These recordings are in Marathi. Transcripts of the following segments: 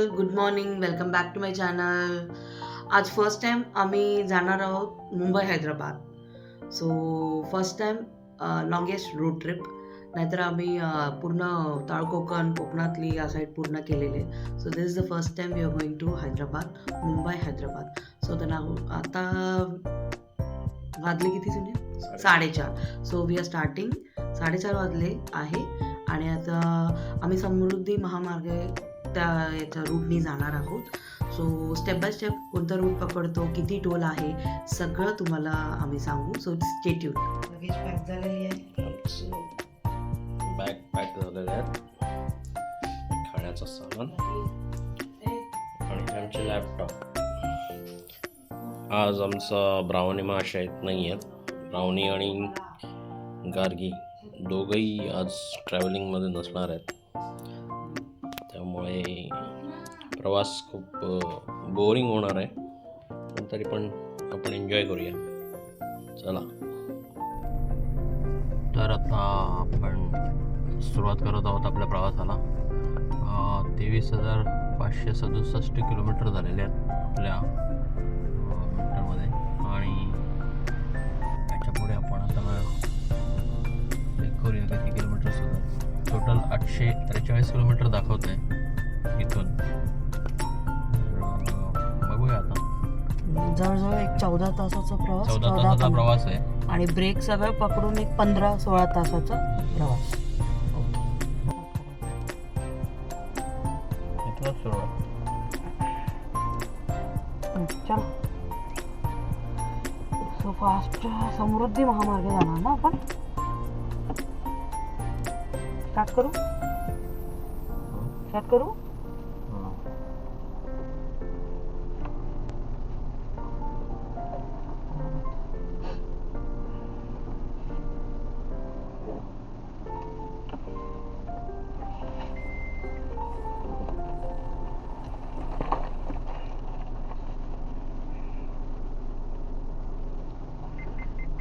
All, good morning, welcome back to my channel. आज फर्स्ट टाइम आम्ही जाणार आहोत Mumbai Hyderabad. So first time longest road trip. नाहीतर आम्ही पूर्ण कोकणातली या साईड पूर्ण केलेले. So this is the first time we are going to Hyderabad, Mumbai Hyderabad. So त्यांना आता वाजले किती तुझे 4:30. So we R starting. 4:30 वाजले आहे आणि आता आम्ही समृद्धी महामार्ग त्या याच्या रूटनी जाणार आहोत. सो स्टेप बाय स्टेप कोणता रूट पकडतो, किती टोल आहे, सगळं तुम्हाला आम्ही सांगू. So stay tune. लगेच पॅक झालेली आहे, बॅग पॅक झालेले आहेत, खाण्याचं सामान आणि आमचे लॅपटॉप. आज आमचा ब्राउनी महाशयत नाही आहेत. ब्राउनी आणि गार्गी दोघंही आज ट्रॅव्हलिंगमध्ये नसणार आहेत. त्यामुळे प्रवास खूप बोरिंग होणार आहे, पण तरी पण आपण एन्जॉय करूया. चला, तर आता आपण सुरुवात करत आहोत आपल्या प्रवासाला. 23,567 किलोमीटर झालेले आहेत आपल्या मीटरमध्ये आणि त्याच्यापुढे आपण आता चेक करूया किती किलोमीटर सुद्धा. टोटल 843 किलोमीटर दाखवत आहे इथून. बघूया आता. जवळजवळ एक 14 तासाचा प्रवास. 14 तासाचा प्रवास आहे आणि ब्रेक सगळं पकडून एक 15-16 तासाचा प्रवास. इथूनच सुरुवात. चल, सो फास्ट समृद्धी महामार्ग जाणार ना आपण. स्टार्ट करू.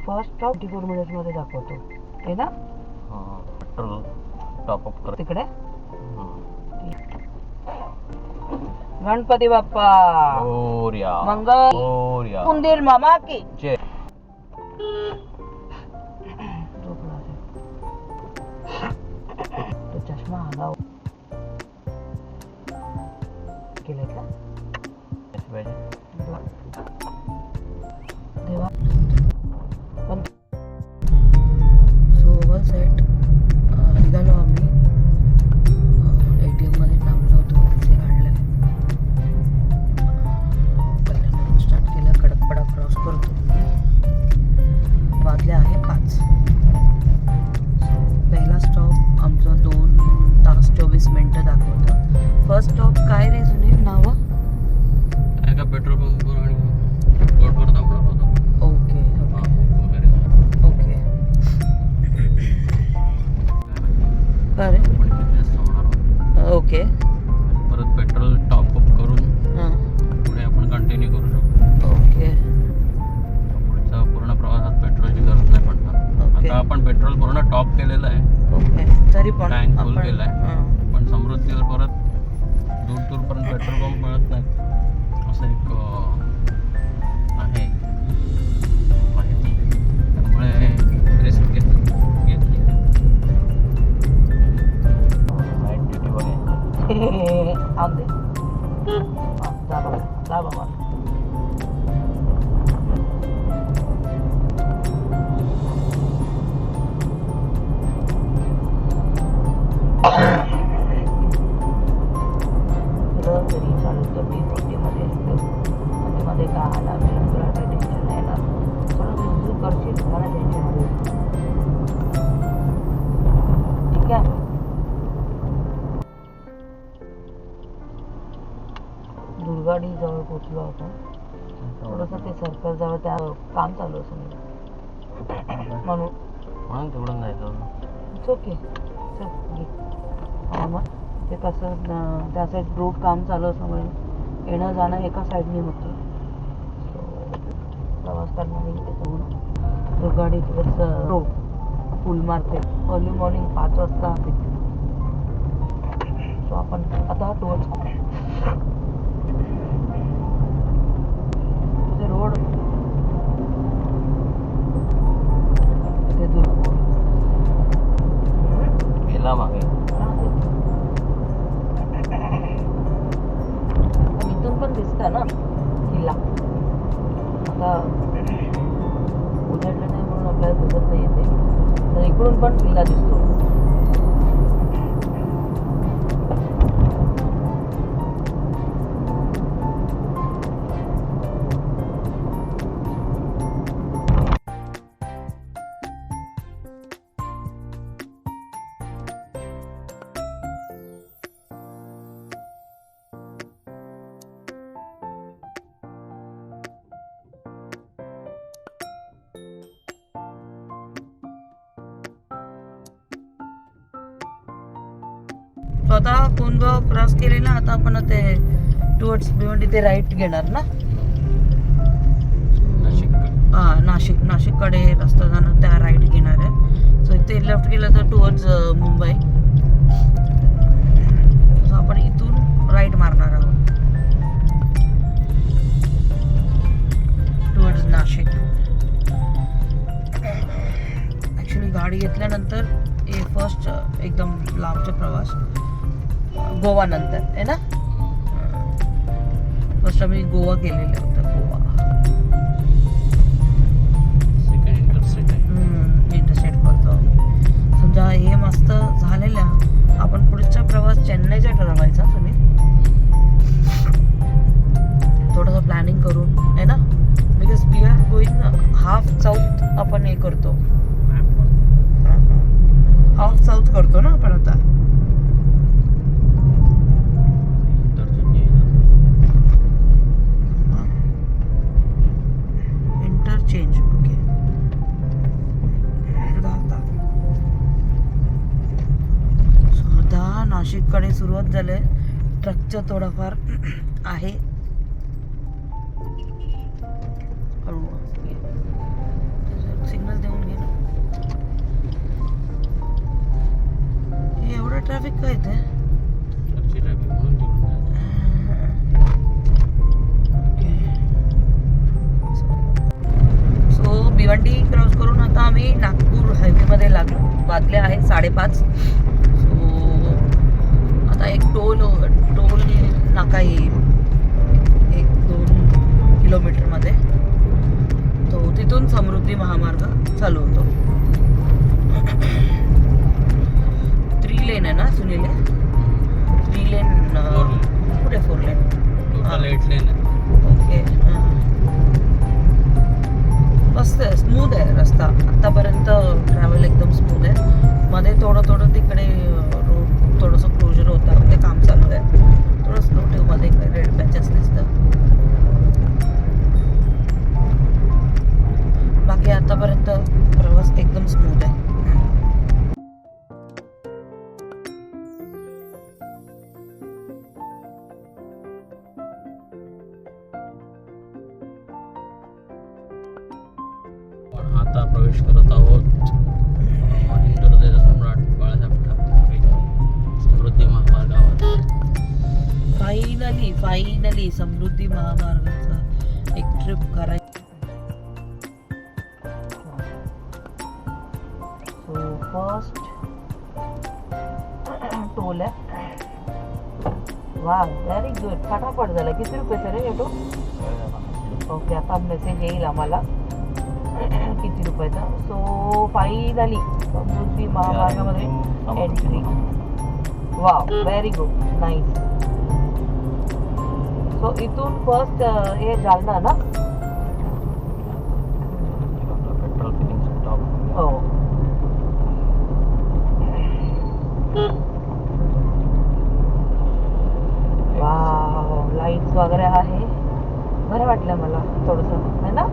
फर्स्ट स्टॉप 24 मिनिट्स मध्ये दाखवतो आहे ना. पेट्रोल टॉपअप कर तिकडे. गणपती बाप्पा मोरया, मंगल मोरया, उंदीर मामा की जय. तो चष्मा आला केलाय का देवा. पण सोबत सेट निघालो आम्ही. ATM मध्ये थांबलो होतो, पैसे काढले. पहिल्यांदा स्टार्ट केलं, कडकपडा क्रॉस करतो. वाजले आहे 5. सो पहिला स्टॉप आमचा 2 तास 24 मिनिटं दाखवतं. फर्स्ट स्टॉप काय रे सुनील नाव? एका पेट्रोल पंपवर आणि रोडवर थांबणार होतो. Okay okay. अरे ओके. परत पेट्रोल टॉपअप करून हां पुढे आपण कंटिन्यू करू शकतो. ओके पुढच्या पूर्ण प्रवासात पेट्रोलची गरज नाही पडणार. ओके आता आपण पेट्रोल पूर्ण टॉप केलेलं आहे, ओके. तरी पण टँक फुल आपण केला आहे, पण समृद्धीवर परत दूरपर्यंत पेट्रोल पंप मिळत नाही असं एक आहे माहिती. त्यामुळे रिस्क घेतली. नाईट ड्युटी बघायची. थांब दे. जा बाबा. घरी चालू तर मी मध्ये का आला तुला काही टेन्शन नाही येणार. थोडं रिझ्यू करशील, मला टेन्शन आलं. ठीक आहे. दुर्गाडी जवळ पोचलो होतो. थोडंसं ते सर्कल जवळ त्या काम चालू असं म्हणून तेवढं नाही जाऊ. It's okay. चल घे. मग ते कसं त्या साईड रोड काम चालू असल्यामुळे येणं जाणं एका साईडने होतं. प्रवास करणारी त्याच्यामुळं दुर्गाडी रोड फुल मार्केट अर्ली मॉर्निंग 5 वाजता. सो आपण आता टुवर्ड्स तुझे रोड ते दूर गेला मागे. इथून पण दिसत ना किल्ला. आता उजेडलं नाही म्हणून आपल्याला दिसत नाही येते, तर इकडून पण किल्ला दिसतो. तो आता कोंदगाव क्रॉस केलेला. आता आपण ते टुवर्ड्स भिवंडी ते राईट घेणार ना. नाशिककडे रस्ता जाणार, त्या राईट घेणार आहे. सो इथे लेफ्ट गेलं तर टुवर्ड्स मुंबई. सो आपण इथून राईट मारणार आहोत टुवर्ड्स नाशिक. ॲक्च्युली गाडी घेतल्यानंतर हे फर्स्ट एकदम लांबचा प्रवास गोवा नंतर आहे ना. फर्स्ट आम्ही गोवा केलेलं होतं. गोवा सेकंड इंटरस्टेट करतो आम्ही. समजा हे मस्त झालेल्या आपण पुढचा प्रवास चेन्नईचा ठरवायचा. तुम्ही थोडंसं प्लॅनिंग करून आहे ना, because we are going half south. आपण हे करतो, हाफ साऊथ करतो ना आपण आता. Interchange okay. सुद्धा नाशिककडे सुरुवात झाली. ट्रकचं थोडंफार आहे. सिग्नल देऊन घे ना. एवढं ट्रॅफिक काय ते. सो भिवंडी क्रॉस करून आता आम्ही नागपूर हायवेमध्ये बादले आहे 5:30. सो आता एक टोल नाका येईल 1-2 किलोमीटरमध्ये. तो तिथून समृद्धी महामार्ग चालू होतो. 3 लेन आहे ना सुनील. 3 लेन कुठे 4 लेन. टोटल 8 लेन आहे. ओके. मस्त आहे, स्मूथ आहे रस्ता. आतापर्यंत ट्रॅव्हल एकदम स्मूथ आहे. मध्ये थोडं तिकडे रोड थोडंसं क्लोजर होतं, ते काम चालू आहे. थोडं स्लो ठेव. मध्ये रेड पॅचेस दिसतं. बाकी आतापर्यंत प्रवास एकदम स्मूथ आहे. आता प्रवेश करत आहोत हिंदुहृदय सम्राट बाळासाहेब ठाकरे समृद्धी महामार्गावर. फायनली समृद्धी महामार्गाचा एक ट्रिप करायची. सो फर्स्ट टोल आहे. वा व्हेरी गुड. फटाफट झाला. किती रुपये रे ऑटो. ओके. आता मेसेज येईल आम्हाला किती रुपयाचा. सो फायनली समृद्धी महामार्गामध्ये entry. Wow very good nice. So इथून फर्स्ट हे जालना ना. Petrol filling stop. हो. वाव लाईट्स वगैरे आहे. बरं वाटलं मला थोडंसं आहे ना.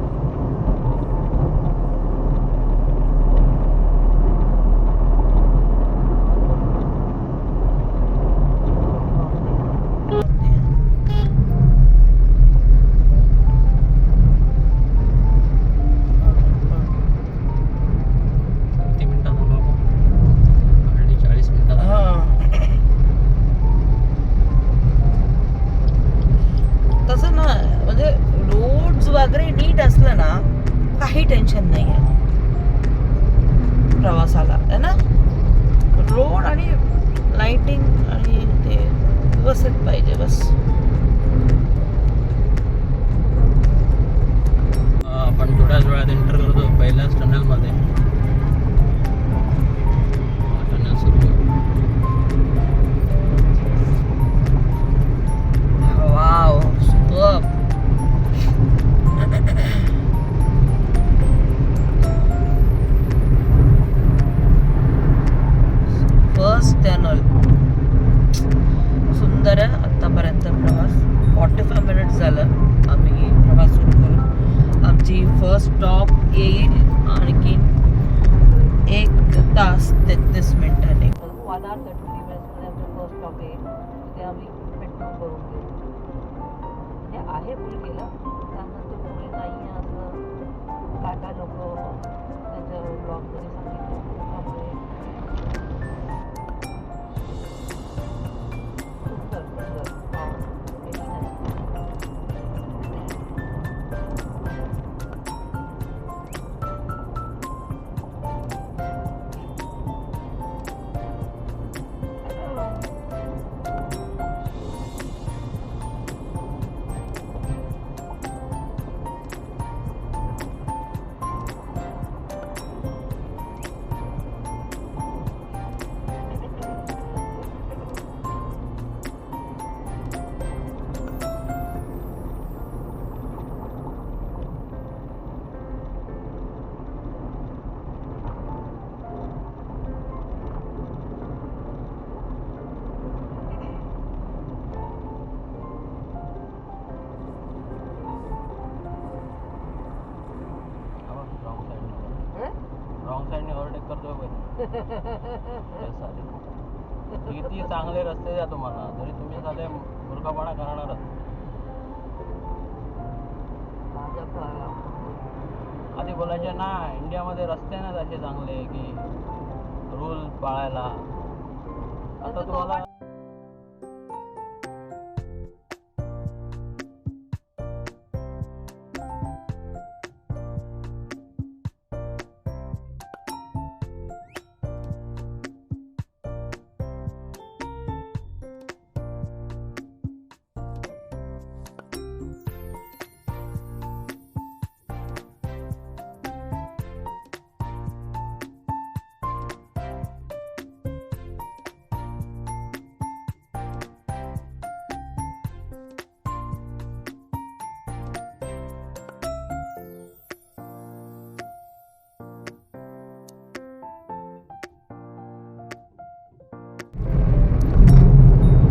काही टेन्शन नाही आहे प्रवासाला आहे ना. रोड आणि लाइटिंग आणि ते व्यवस्थित पाहिजे बस. आपण थोड्याच वेळात एंटर करतो पहिल्याच टनलमध्ये. टनल सुरू आहे. Wow superb. फर्स्ट टनल सुंदर आहे. आतापर्यंत प्रवास 45 मिनिट्स झालं आम्ही प्रवास सुरू करून. आमची फर्स्ट स्टॉप येईल आणखीन 1 तास 33 मिनिटांनी. 1 hour 33 मिनिट्समध्ये आमचं फर्स्ट स्टॉप येईल. तिथे आम्ही पेट्रोल करून घेऊ. म्हणजे आहे फुल केलं त्यानंतर पुढे नाही आहे असं काय काय लोक त्यांच्या ब्लॉगमध्ये सांगितलं. त्यामुळे सुंदर सुंदर रॉंग साईडने ओव्हरटेक करतोय किती चांगले रस्ते द्या तुम्हाला तरी तुम्ही साधे मूर्खपणा करणारच. आधी बोलायचे ना इंडियामध्ये रस्ते नाहीत असे चांगले की रूल पाळायला. आता तुम्हाला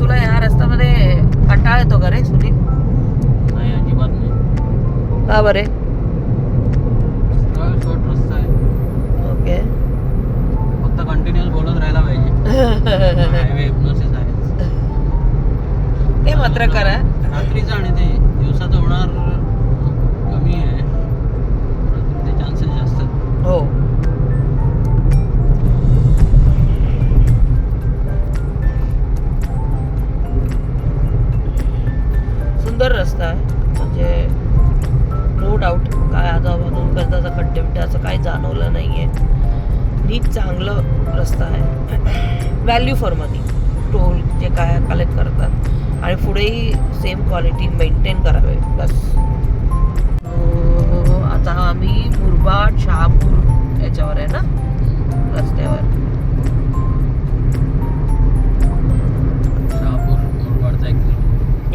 तुला या रस्त्यामध्ये कंटाळा येतो का रे सुनील? नाही अजिबात नाही. का बरे? शॉर्ट रस्ता आहे. ओके. फक्त कंटिन्युअस बोलत राहायला पाहिजे. हायवे हिप्नोसिस आहे. ते मात्र करा. रात्रीचं आणि ते दिवसाचं होणार कमी आहे. रात्रीचे चान्सेस जास्त आहेत. हो. सुंदर रस्ता आहे म्हणजे नो डाऊट. काय आजूबाजून गंदाचा खड्डे बिड्डे असं काही जाणवलं नाही आहे. नीट चांगलं रस्ता आहे. Value for money. टोल जे काय कलेक्ट करतात आणि पुढेही सेम क्वालिटी मेंटेन करावे बस. आता आम्ही मुरबाड शहापूर याच्यावर आहे ना रस्त्यावर. शहापूर मुरबाडचा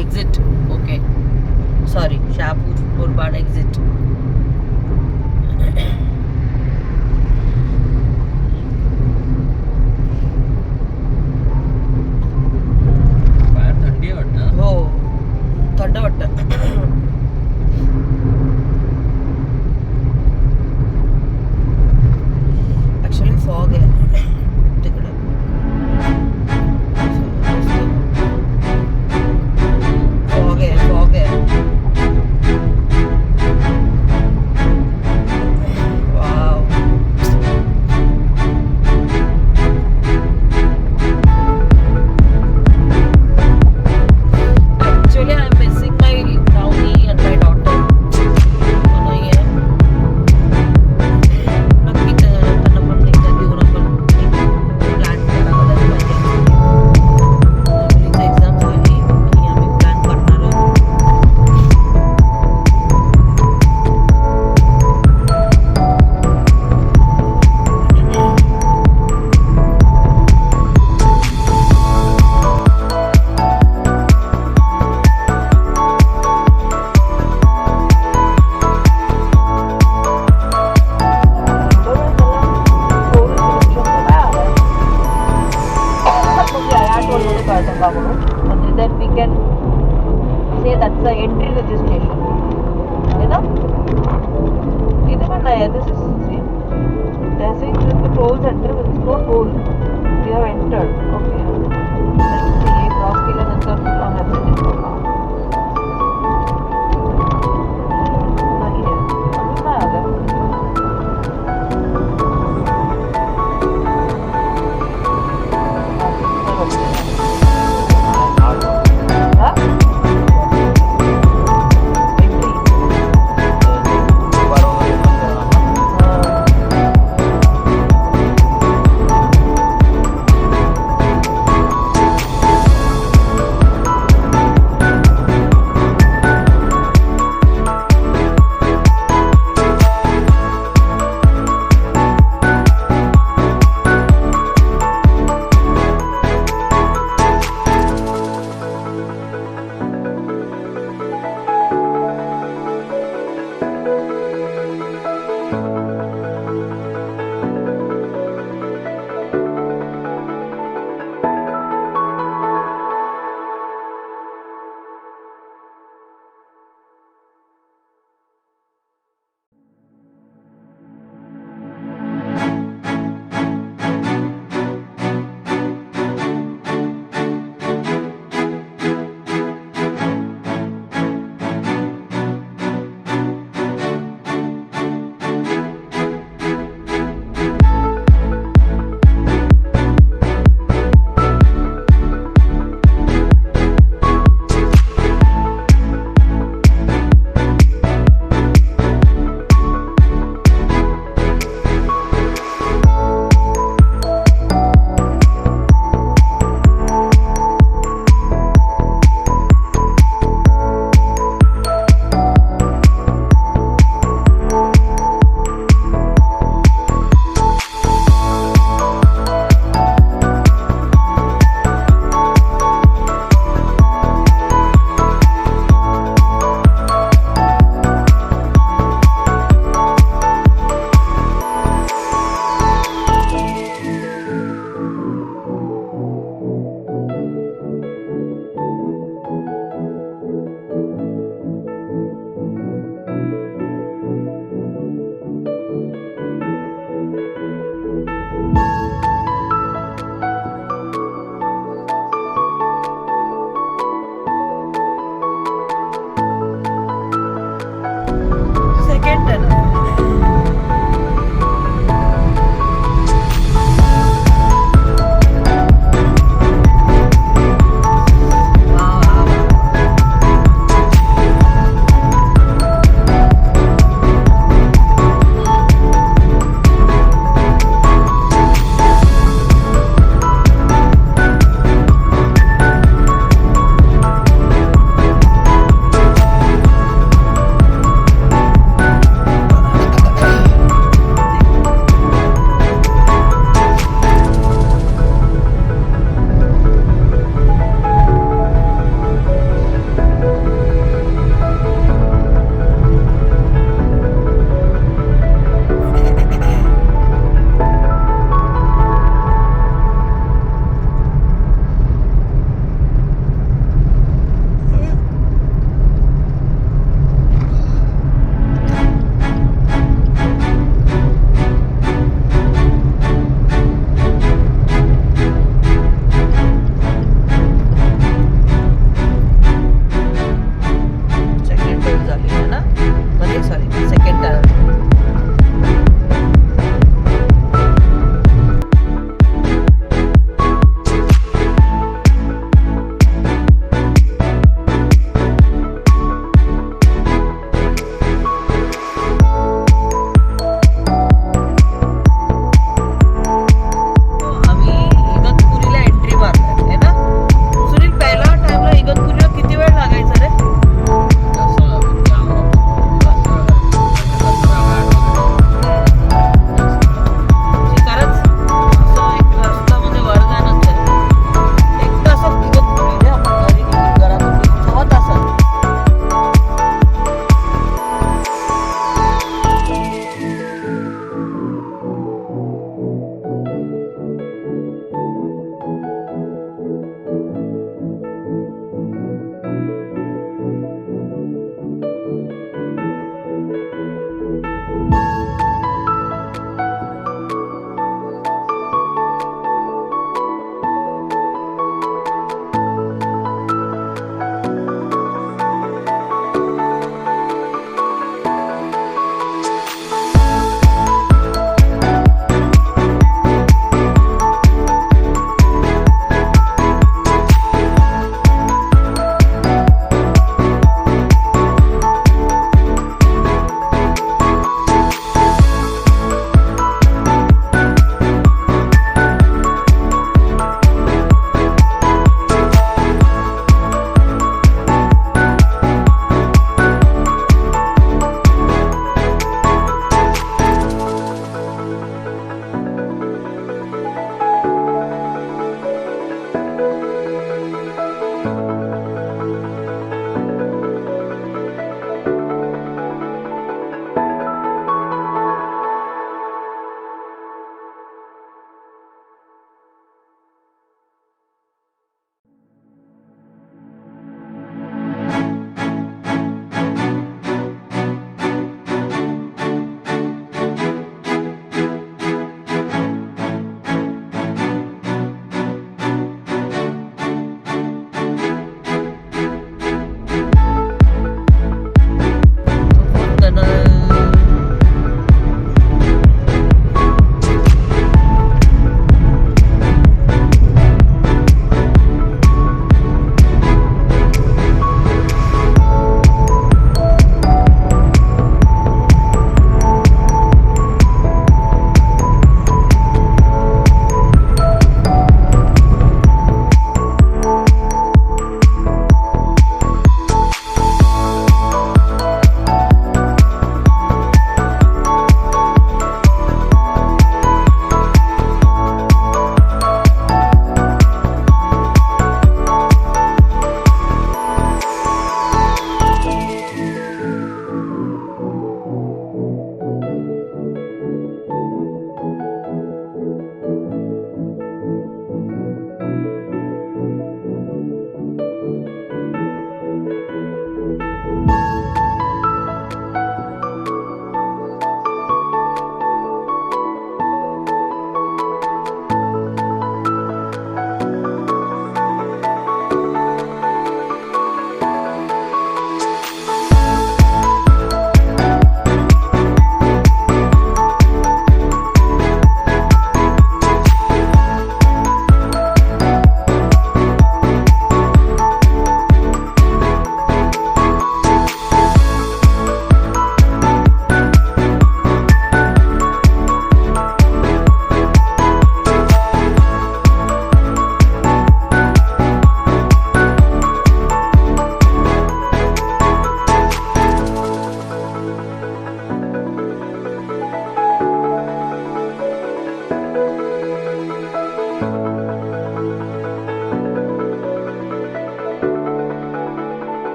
exit. Okay sorry Shahapur Murbad exit. बाहेर थंडी आहे वाटतं. हो थंड वाटतं. ॲक्च्युली फॉग आहे. का म्हणून, म्हणजे that we can say that's the entry to this station आहे ना. इथे पण नाही आहे, this is toll centre, no toll, we have entered. Okay, हे क्रॉस केल्यानंतर तुला मेसेज येतो का? नाही आहे, अजून नाही आलं. हा? एंट्री. दुपार वगैरे बंद आहे ना.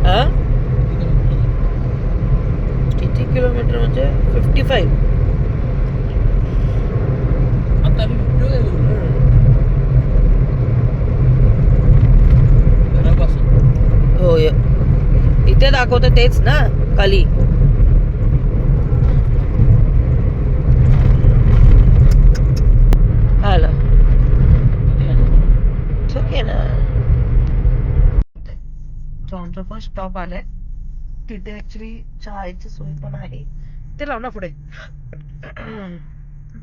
हा किती किलोमीटर म्हणजे 55. आता मी कुठे घरापासून हो इथे दाखवतं तेच ना खाली. आला ठीक आहे ना. तो आमचा फर्स्ट स्टॉप आलाय. तिथे ऍक्च्युली चहाची सोय पण आहे. ते लाव ना पुढे.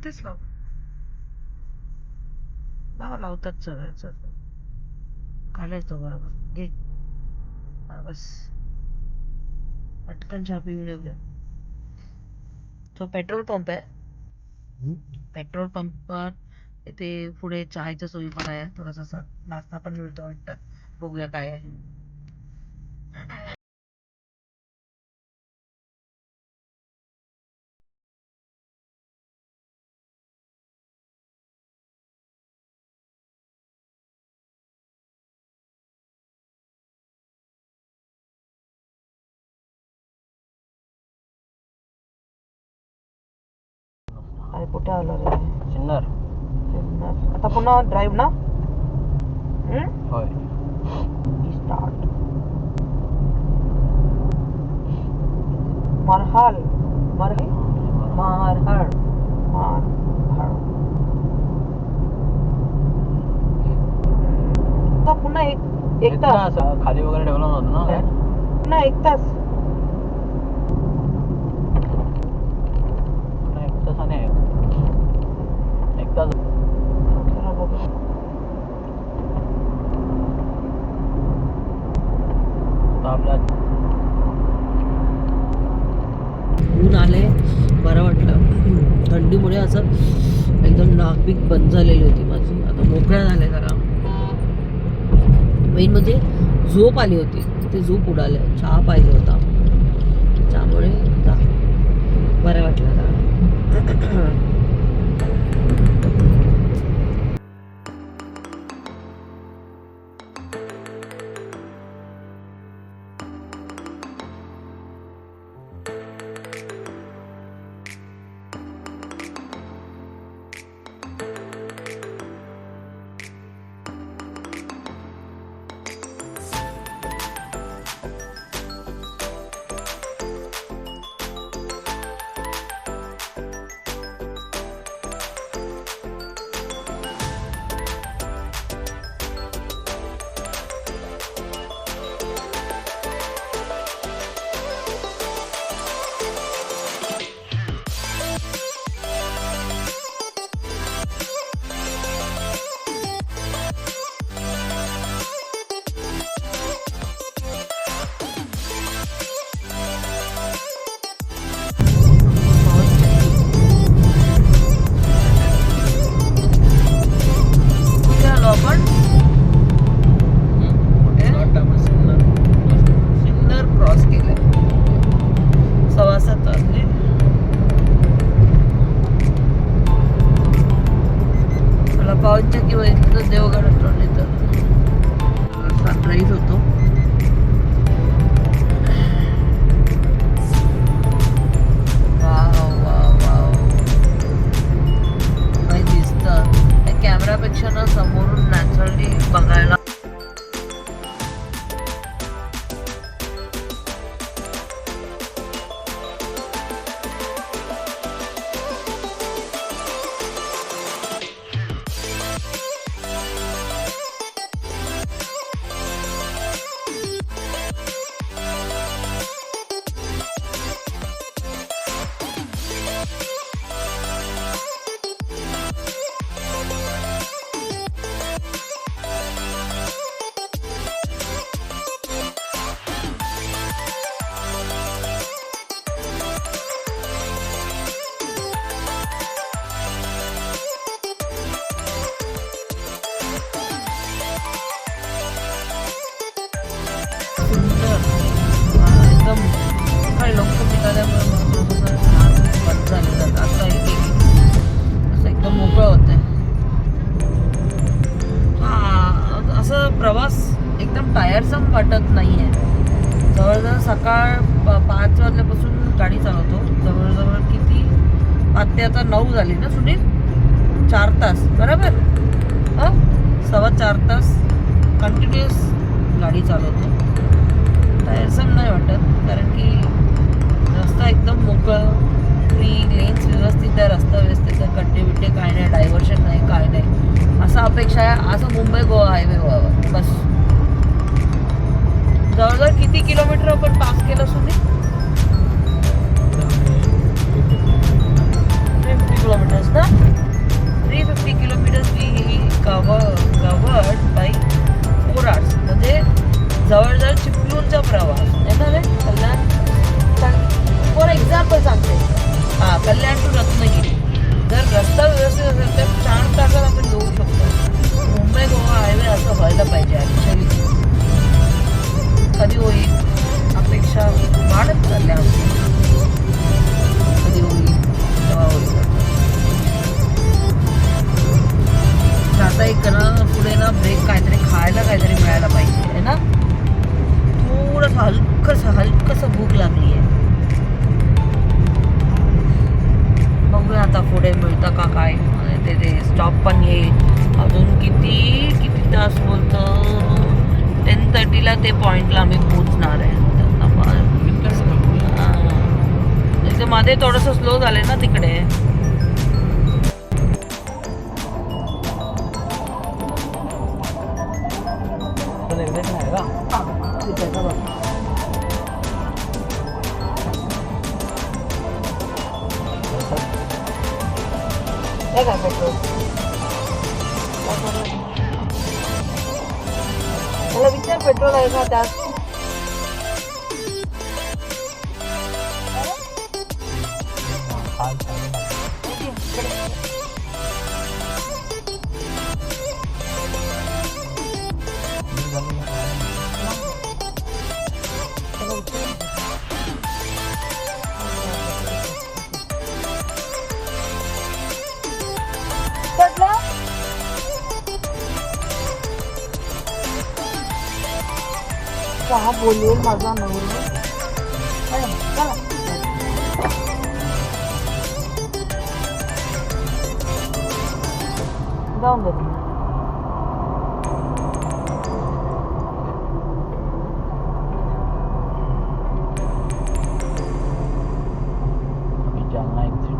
तेच लाव. लावतात सगळ्याच घालायचो बरोबर घे. बस पटकन चहा पिऊन येऊया. तो पेट्रोल पंप आहे. पेट्रोल पंपात इथे पुढे चहाच्या सोयी पण आहे. थोडासा नाश्ता पण मिळतो वाटतं. बघूया काय आहे. अरे कुठे आलो रे सिन्नर. आता पुन्हा ड्राईव्ह ना. होय. स्टार्ट. मारहाळ मारहाळ मारहाळ मारहाळ. आता पुन्हा एक तास खाली वगैरे ठेवलं नव्हतं ना काय? पुन्हा 1 तास. पुन्हा 1 तासाने 1 तास. चला बघू. आपल्या ऊन आले बरं वाटलं. थंडीमुळे असं एकदम नाकबीक बंद झालेली होती माझी. आता मोकळ्या झाल्या जरा. मेन म्हणजे झोप आली होती. ते झोप उडाले. चहा पाहिजे होता त्यामुळे बरं वाटलं जरा. प्रवास एकदम टायरसम वाटत नाहीये. जवळजवळ सकाळ 5 वाजल्यापासून गाडी चालवतो. जवळजवळ किती आता आता 9 झाली ना सुनील? 4 तास बरोबर. 4.25 तास कंटिन्युअस गाडी चालवतो. टायरसम नाही वाटत, कारण की रस्ता एकदम मोकळं, फ्री, लेन्स व्यवस्थित आहे, रस्ता व्यवस्थित आहे, खड्डे बिड्डे काय नाही, डायव्हर्शन नाही, काय नाही. असं अपेक्षा आहे असं मुंबई गोवा हायवे व्हावं बस. जवळजवळ किती किलोमीटर आपण पास केलं सुनी? 350 किलोमीटर्स ना. 350 kilometres we covered by 4 hours. म्हणजे जवळजवळ चिपळूणचा प्रवास आहे ना रे. कल्याण फॉर एक्झाम्पल सांगते, कल्याण टू रत्नागिरी. जर रस्ता व्यवस्थित असेल तर 4 तासात आपण येऊ शकतो. मुंबई गोवा हायवे असं व्हायला पाहिजे ॲक्च्युली. कधी होईल अपेक्षा वाढत चालल्या आमची. कधी होईल तेव्हा होईल. आता एक ना पुढे ना ब्रेक काहीतरी खायला काहीतरी मिळायला पाहिजे आहे ना. थोडंसं हलकंसं भूक लागली आहे. बघूया आता पुढे मिळतं का काय. ते स्टॉप पण येईल अजून किती तास बोलतं. 10:30ला ते पॉईंटला आम्ही पोचणार आहे. तर मध्ये थोडंसं स्लो झालंय ना तिकडे. काय पेट्रोल मला विचार, पेट्रोल आहे का त्यात? हा बोलेल माझा नवरा. जाऊन दे. जालना एक्झिट.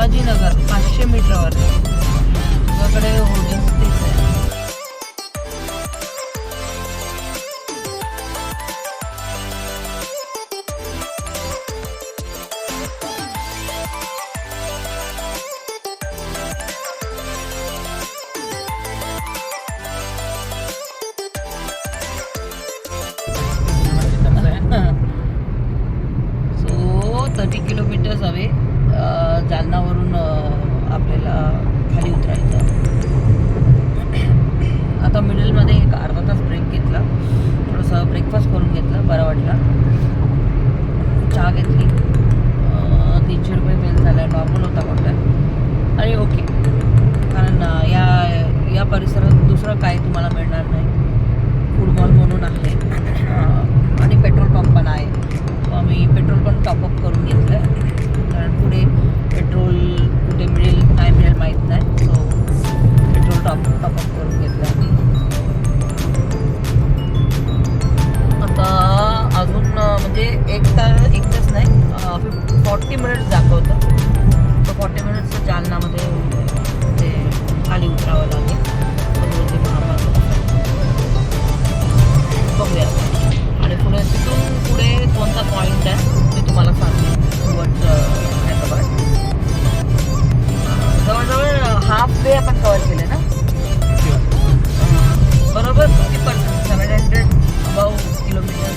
शिवाजीनगर 500 मीटरवर तुझ्याकडे होर्डिंग तेच आहे. सो 30 किलोमीटर्स हवे जालनावरून आपल्याला खाली उतरायचं. आता मिडलमध्ये एक अर्धा तास ब्रेक घेतला, थोडंसं ब्रेकफास्ट करून घेतला, बरं वाटला. चहा घेतली, 300 रुपये बिल झाला, नॉर्मल होता कॉन्टॅक्ट आणि ओके. कारण या परिसरात दुसरं काय तुम्हाला मिळणार नाही. फूड मॉल म्हणून आहे आणि पेट्रोल पंप पण आहे. आम्ही पेट्रोल पण टॉपअप करून घेतलं आहे, कारण पुढे पेट्रोल कुठे मिळेल काय मिळेल माहीत नाही. सो पेट्रोल टॉपअप करून घेतलं आम्ही. आता अजून म्हणजे एक तास नाही, 40 मिनिट्स दाखवतं. तर 40 मिनिट्स जालनामध्ये ते खाली उतरावं लागेल. समृद्धी महामार्ग बघूया. आणि पुढे तिथून पुढे कोणता पॉईंट आहे मी तुम्हाला सांगते. हैदराबाद जवळजवळ हाफ वे आपण कवर केले ना, बरोबर. 50% 700 अबाव किलोमीटर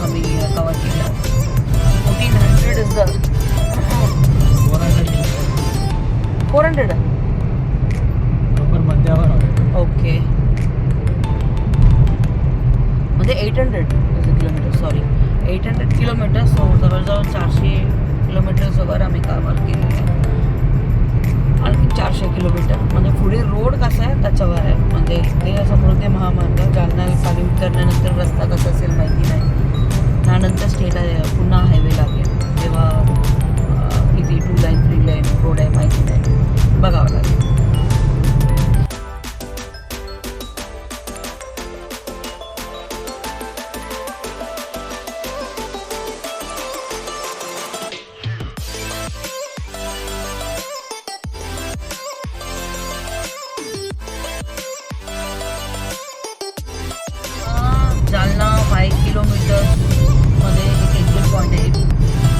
आम्ही कवर केलं. 1400 इज द 400 बरोबर मध्यावर. ओके, म्हणजे 800 किलोमीटर, सॉरी 800 किलोमीटर. सो जवळजवळ 400 किलोमीटर्सवर आम्ही कवर केलेलं आहे. आणखी 400 किलोमीटर म्हणजे पुढे रोड कसा आहे त्याच्यावर आहे. म्हणजे ते समृद्धी महामार्ग जालना खाली उतरल्यानंतर रस्ता कसा असेल माहिती नाही. त्यानंतर स्टेट आहे, पुन्हा हायवे लागेल. तेव्हा किती 2 लाईन 3 लाईन रोड आहे माहिती नाही, बघावं लागेल. जालना 5 किलोमीटर मध्ये एक एक्झिट पॉईंट आहे.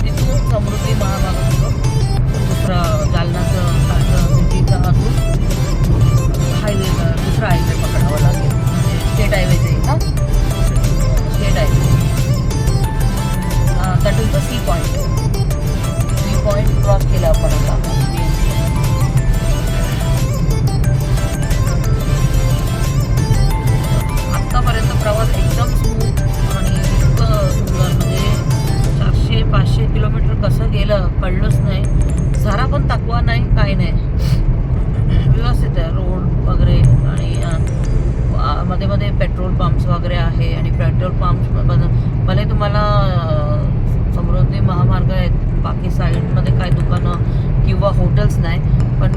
तिथून समृद्धी महामार्ग होतो. दुसरा जालनाचं सिटीचा अजून हायवे, दुसरा हायवे पकडावा लागेल. म्हणजे स्टेट हायवेच आहे ना, state highway. That is the C point cross केला आपण आता. आत्तापर्यंत प्रवास एकदम स्मूथ आणि इतकं सुंदर. म्हणजे 400-500 किलोमीटर कसं गेलं कळलंच नाही. जरा पण थकवा नाही, काही नाही, व्यवस्थित आहे रोड वगैरे. आणि मध्ये मध्ये पेट्रोल पंप्स वगैरे आहे. आणि पेट्रोल पंप्स भले तुम्हाला समृद्धी महामार्ग आहेत, बाकी साईडमध्ये काय दुकानं किंवा हॉटेल्स नाही, पण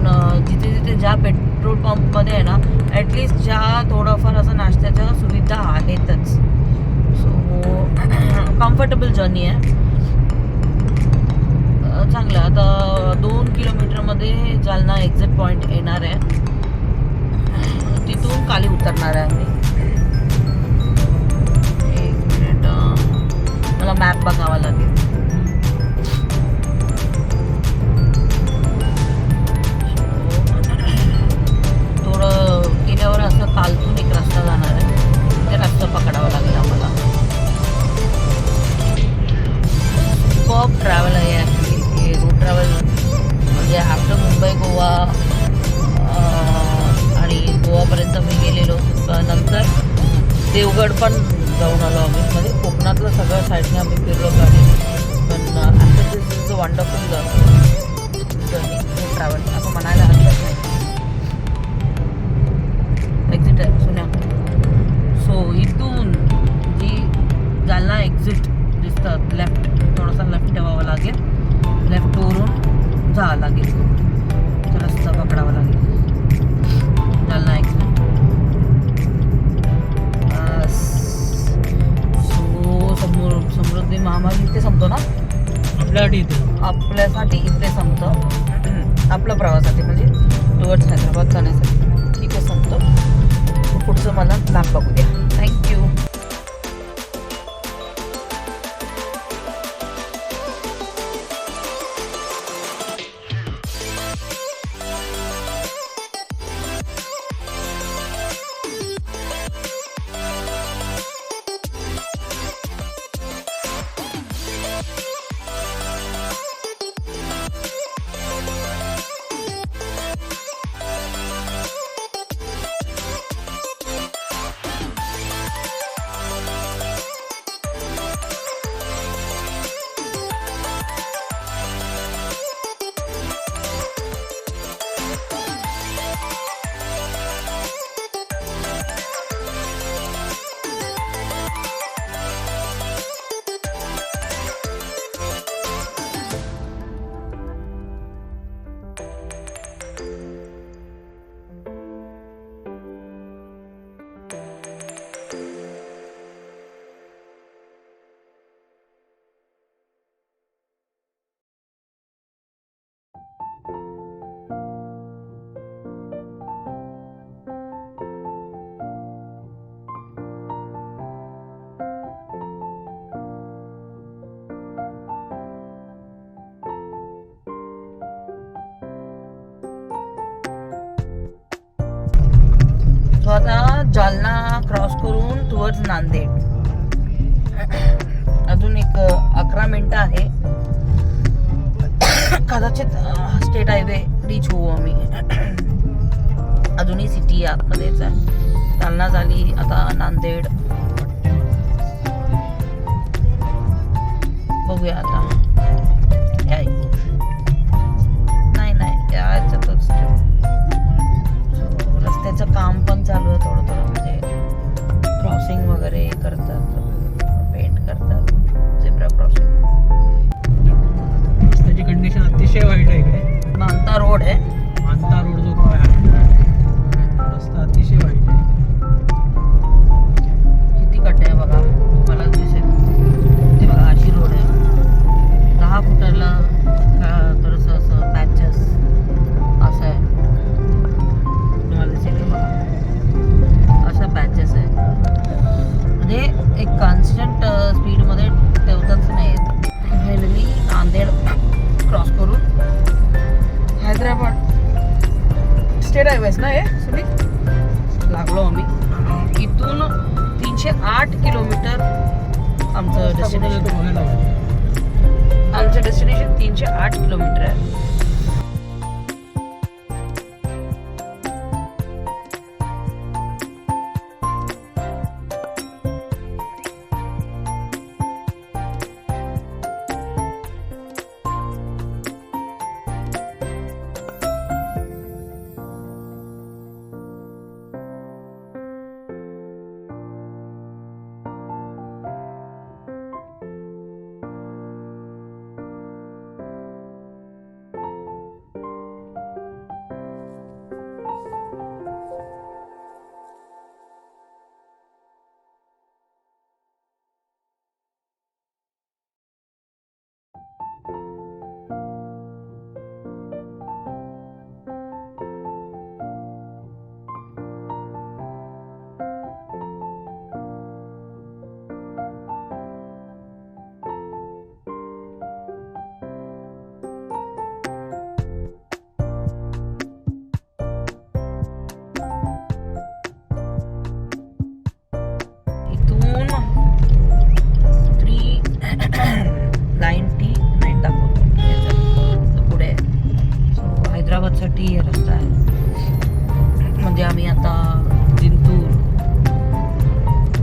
जिथे जिथे ज्या पेट्रोल पंपमध्ये आहे ना, ॲटलिस्ट ज्या थोडंफार असं नाश्त्याच्या सुविधा आहेतच. सो कम्फर्टेबल जर्नी आहे, चांगलं. आता 2 किलोमीटरमध्ये जालना एक्झिट पॉईंट येणार आहे. तिथून खाली उतरणार आहे आम्ही. एक मिनिट, मला मॅप बघावा लागेल. थोडं गेल्यावर असं कालतून एक रस्ता जाणार आहे, ते रस्ता पकडावा लागेल आम्हाला. खूप ट्रॅव्हल आहे ॲक्च्युली हे रोड ट्रॅव्हल. म्हणजे आफ्टर मुंबई गोवा आणि गोवापर्यंत मी गेलेलो. नंतर देवगड पण जाऊन आलो आम्ही. म्हणजे कोकणातलं सगळं साईडने आम्ही फिरलो गाडी. पण after this is a wonderful journey road travel असं म्हणायला हरकत नाही. एक्झिट आहे सुन्या. सो इथून जी जालना एक्झिट दिसतात, लेफ्ट थोडासा लेफ्ट ठेवावा लागेल. लेफ्टवरून जावं लागेल, तो रस्ता पकडावा लागेल. जालना एक्झिट. सो समृद्धी महामार्ग इथे संपतो ना आपल्यासाठी. इथे संपतं. आपला प्रवासासाठी म्हणजे टुवर्ड्स हैदराबाद जाण्यासाठी. ठीक आहे, संपतो. पुढचं मला मॅप बघू द्या. थँक्यू. तो आता जालना क्रॉस करून टुवर्ड्स नांदेड. अजून एक 11 मिनिटं आहे. कदाचित स्टेट हायवे रीच होऊ आम्ही. अजूनही सिटी आतमध्येच आहे. जालना झाली, आता नांदेड. बघूया आता. नाही याच्यातच रस्त्याचं काम पण चालू आहे थोडं थोडं, म्हणजे क्रॉसिंग वगैरे करतात, पेंट करतात. Zebra crossing. रस्त्याची कंडिशन अतिशय वाईट आहे इकडे. मानता रोड आहे. मानता रोड जो काय आहे रस्ता अतिशय वाईट आहे. किती कट्टे आहे बघा, तुम्हाला दिसेल ते बघा. अशी रोड आहे. 10 फुटाला थोडंसं असं पॅचेस असं आहे. तुम्हाला दिसेल ते बघा, असं पॅचेस आहे. म्हणजे एक कॉन्स्टंट स्पीडमध्ये ठेवताच नाही येत. फायनली नांदेड क्रॉस करून हैदराबाद स्टेट हायवेज ना हे सुनील लागलो आम्ही. इथून 308 किलोमीटर आमचं डेस्टिनेशन. आमचं डेस्टिनेशन 308 किलोमीटर आहे. इथून 399 दाखवतो पुढे. सो हैदराबादसाठी हे रस्ता आहे. म्हणजे आम्ही आता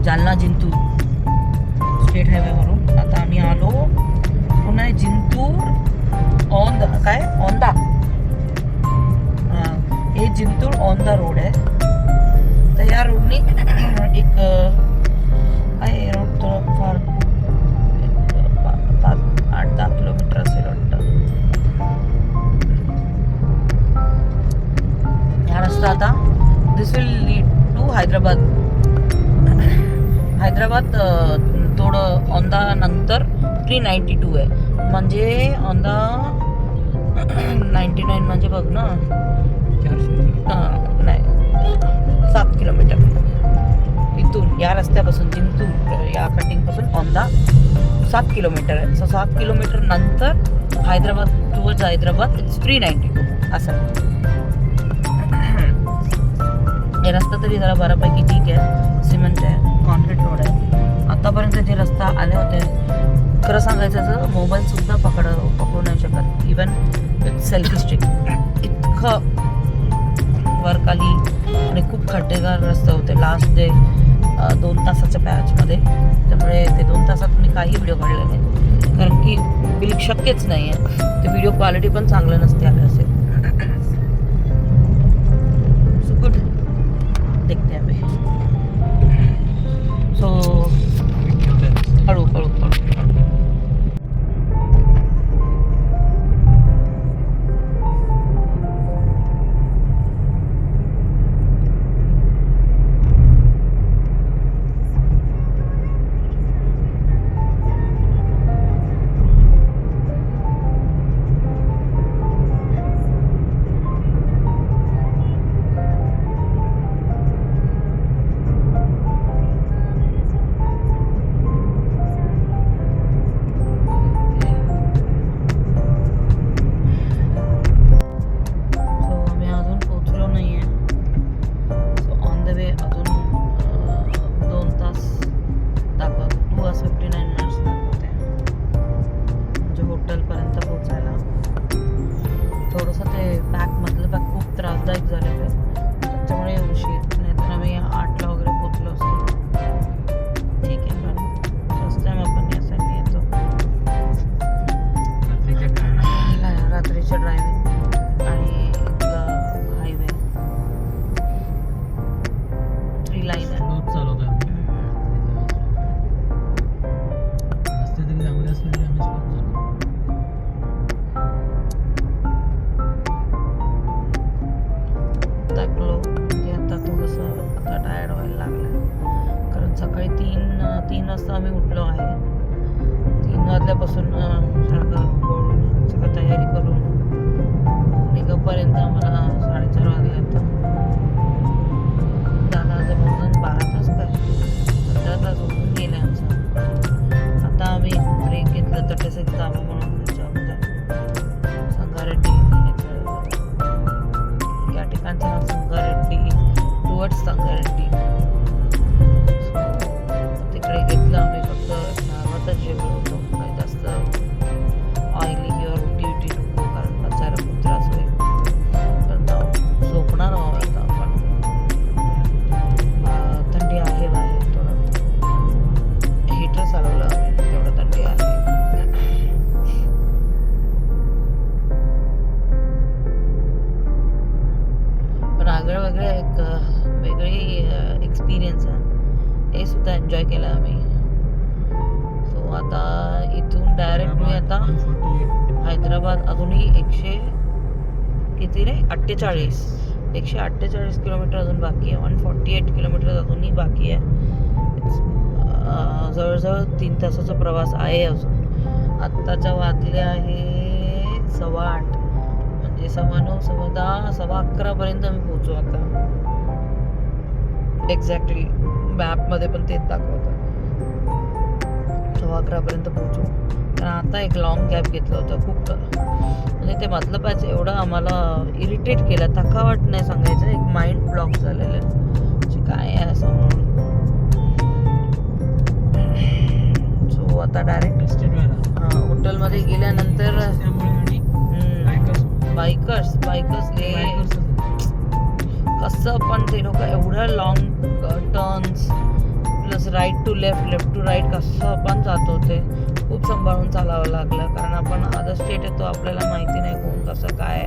जालना जिंतूर स्टेट हायवेवरून आता आम्ही आलो पुन्हा जिंतूर औंधा. हे जिंतूर औंधा रोड आहे. तर या रोडनी एक आहे रोड तो फार 8-10 किलोमीटर असेल वाटतं. हा रस्ता आता दिस विल लीड टू हैदराबाद. थोडं औंधा नंतर 392 आहे. म्हणजे औंधा 99 म्हणजे बघ ना, 400. नाही 7 किलोमीटर इथून या रस्त्यापासून जिंतूर या कटिंगपासून औंधा 7 किलोमीटर आहे. सो 7 किलोमीटर नंतर हैदराबाद टुवर्ड्स हैदराबाद इट्स 392 असं. हे रस्ता तरी जरा बऱ्यापैकी ठीक आहे, सिमेंट आहे, कॉन्क्रीट रोड आहे. आतापर्यंत जे रस्ता आले होते, खरं सांगायचं तर मोबाईलसुद्धा पकडू नाही शकत, इवन विथ सेल्फी स्टिक. इतकं वरखाली आणि खूप खड्डेदार रस्ते होते लास्ट डे 2 तासाच्या पॅचमध्ये. त्यामुळे ते 2 तासात मी काही व्हिडिओ काढले नाही, कारण की बिलकुल शक्यच नाही आहे. ते व्हिडिओ क्वालिटी पण चांगलं नसते आले असेल. सो गुड, देखते हैं अभी. सो हळू हळू हळू. त्रासदायक झालेलं आहे, त्याच्यामुळे उशीर. नाही तर आम्ही 8ला वगैरे पोचलो असतो. ठीक आहे, पण फर्स्ट टाइम आपण या साईडने येतो. रात्रीच्या ड्रायव्हिंग आणि इथला हायवे 3 लाईन आहे. चालवतो रस्ते तरी चांगले असले तरी आम्ही स्लोप चालवतो. टाकलो ते आता थोडंसं आता टायर्ड व्हायला लागलं, कारण सकाळी 3 वाजता आम्ही उठलो आहे. 3 वाजल्यापासून सगळं तयारी करून निघेपर्यंत आम्हाला 4:30 वाजले. झाला आता म्हणून 12 तास काय 15 तास होऊन गेले आमचं. आता आम्ही ब्रेक घेतलं तर तसेच जावं म्हणून संगारेड्डी या ठिकाणचं नाव संगारेड्डी टुवर्ड्स संगारेड्डी. तिकडे घेतलं आम्ही, फक्त नावातच जेवलो होतो. काही जास्त ऑइली किंवा रोटी नको, कारण पचायला खूप त्रास होईल. पण झोपणार आहोत आता आपण. थंडी आहे बाहेर, थोडं हीटर चालवलं आम्ही, तेवढं थंडी आहे. पण आगळं वेगळं एक वेगळी एक्सपिरियन्स आहे, हे सुद्धा एन्जॉय केलं आम्ही. सो आता इथून डायरेक्ट मी आता हैदराबाद अजूनही 148 किलोमीटर अजून बाकी आहे. 148 किलोमीटर अजूनही बाकी आहे. जवळजवळ 3 तासाचा प्रवास आहे अजून. आत्ताच्या वाजले आहे 8:15, म्हणजे 9:15, 10:15, 11:15पर्यंत आम्ही पोहोचू. आता एक्झॅक्टली मॅपमध्ये पण तेच दाखवतं 11:15पर्यंत पोहोचू. कारण आता एक लॉंग गॅप घेतलं होतं खूप, म्हणजे ते मधलं पॅच एवढं आम्हाला इरिटेट केलं, थकावट नाही सांगायचं, एक माइंड ब्लॉक झालेलं आहे काय आहे असं म्हणून. सो आता डायरेक्ट हॉटेलमध्ये गेल्यानंतर बायकर्स कसं पण ते लोक एवढं long turns plus right to left to right कसं पण जात होते. खूप सांभाळून चालावं लागलं, कारण आपण अदर स्टेट येतो, आपल्याला माहिती नाही कोण कसं काय.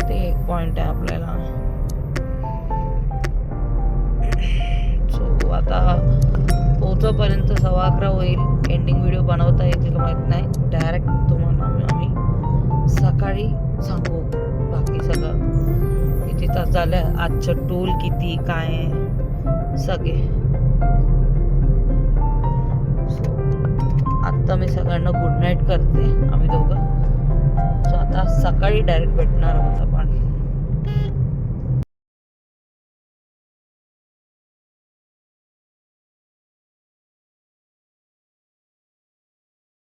ते एक पॉईंट आहे आपल्याला. सो आता पोहोचोपर्यंत 11:15 होईल. एंडिंग व्हिडिओ बनवता येतील का माहीत नाही. डायरेक्ट तुम्हाला आम्ही सकाळी सांगू बाकी सगळं. किती तास झालं, आजचं टोल किती काय सगळे. आत्ता मी सगळ्यांना गुड नाईट करते. आम्ही दोघं सो आता सकाळी डायरेक्ट भेटणार आहोत आपण